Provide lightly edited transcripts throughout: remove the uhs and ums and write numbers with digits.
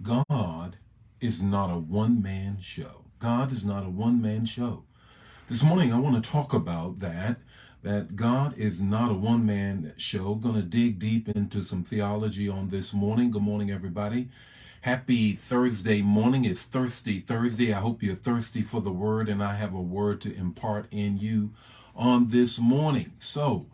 God is not a one-man show. God is not a one-man show. This morning I want to talk about that God is not a one-man show. Going to dig deep into some theology on this morning. Good morning, everybody. Happy Thursday morning. It's Thirsty Thursday. I hope you're thirsty for the word, and I have a word to impart in you on this morning. So,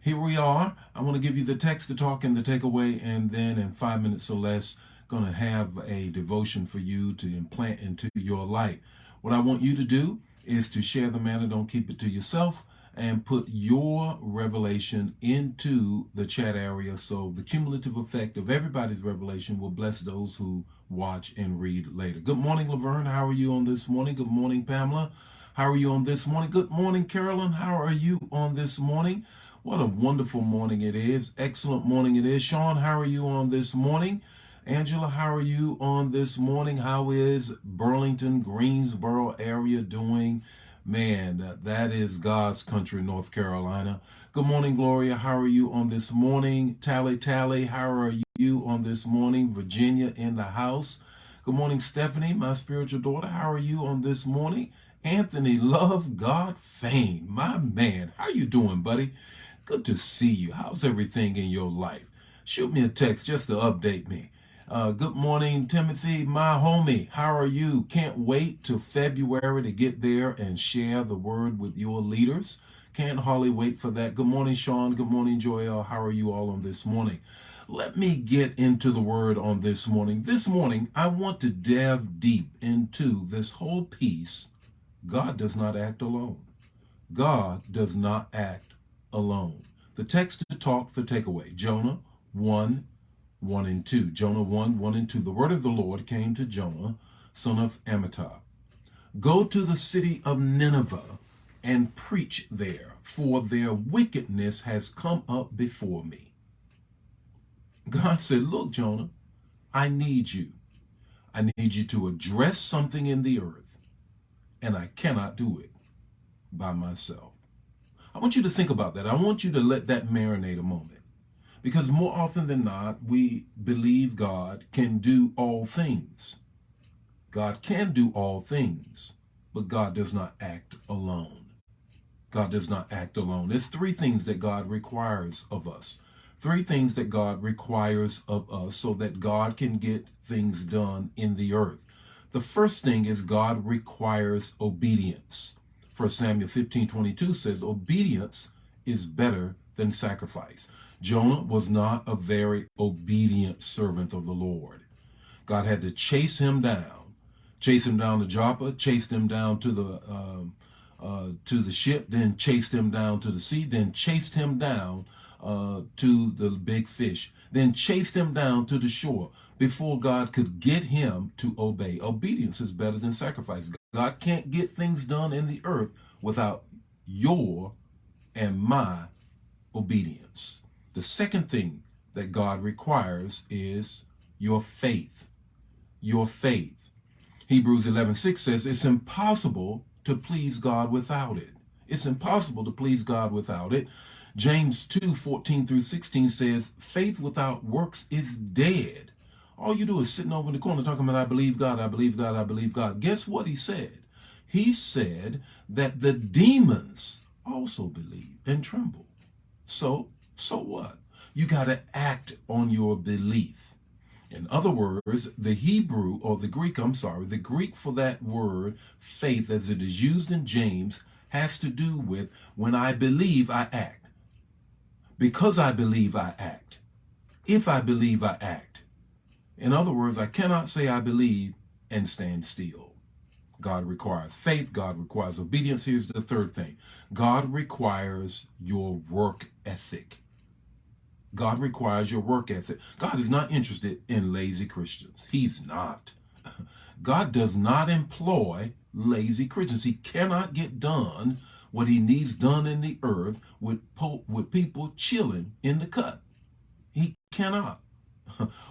here we are. I want to give you the text to talk and the takeaway, and then in 5 minutes or less, going to have a devotion for you to implant into your life. What I want you to do is to share the manna, don't keep it to yourself, and put your revelation into the chat area so the cumulative effect of everybody's revelation will bless those who watch and read later. Good morning, Laverne. How are you on this morning? Good morning, Pamela. How are you on this morning? Good morning, Carolyn. How are you on this morning? What a wonderful morning it is. Excellent morning it is. Sean, how are you on this morning? Angela, how are you on this morning? How is Burlington, Greensboro area doing? Man, that is God's country, North Carolina. Good morning, Gloria. How are you on this morning? Tally, how are you on this morning? Virginia in the house. Good morning, Stephanie, my spiritual daughter. How are you on this morning? Anthony, love God fame. My man, how you doing, buddy? Good to see you. How's everything in your life? Shoot me a text just to update me. Good morning, Timothy, my homie. How are you? Can't wait till February to get there and share the word with your leaders. Can't hardly wait for that. Good morning, Sean. Good morning, Joel. How are you all on this morning? Let me get into the word on this morning. This morning, I want to delve deep into this whole piece. God does not act alone. God does not act alone. The text to talk, the takeaway, Jonah 1, 1 and 2. Jonah 1, 1 and 2. The word of the Lord came to Jonah, son of Amittai. Go to the city of Nineveh and preach there, for their wickedness has come up before me. God said, look, Jonah, I need you. I need you to address something in the earth, and I cannot do it by myself. I want you to think about that. I want you to let that marinate a moment. Because more often than not, we believe God can do all things. God can do all things, but God does not act alone. God does not act alone. There's three things that God requires of us. Three things that God requires of us so that God can get things done in the earth. The first thing is God requires obedience. 1 Samuel 15:22 says, obedience is better than sacrifice. Jonah was not a very obedient servant of the Lord. God had to chase him down to Joppa, chased him down to the ship, then chased him down to the sea, then chased him down to the big fish, then chased him down to the shore before God could get him to obey. Obedience is better than sacrifice. God can't get things done in the earth without your and my obedience. The second thing that God requires is your faith. Your faith. Hebrews 11:6 says it's impossible to please God without it. It's impossible to please God without it. James 2:14 through 16 says faith without works is dead. All you do is sitting over in the corner talking about I believe God, I believe God, I believe God. Guess what he said? He said that the demons also believe and tremble. So what? You got to act on your belief. In other words, the Greek for that word, faith, as it is used in James, has to do with when I believe, I act. Because I believe, I act. If I believe, I act. In other words, I cannot say I believe and stand still. God requires faith. God requires obedience. Here's the third thing. God requires your work ethic. God requires your work ethic. God is not interested in lazy Christians. He's not. God does not employ lazy Christians. He cannot get done what he needs done in the earth with people chilling in the cut. He cannot.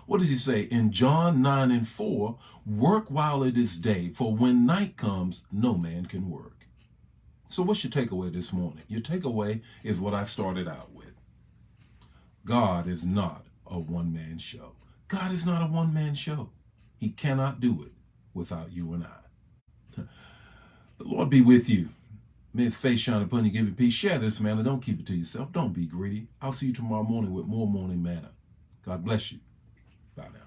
What does he say? In John 9 and 4, work while it is day, for when night comes, no man can work. So what's your takeaway this morning? Your takeaway is what I started out with. God is not a one-man show. God is not a one-man show. He cannot do it without you and I. The Lord be with you. May his face shine upon you, give you peace. Share this manna. Don't keep it to yourself. Don't be greedy. I'll see you tomorrow morning with more morning manna. God bless you. Bye now.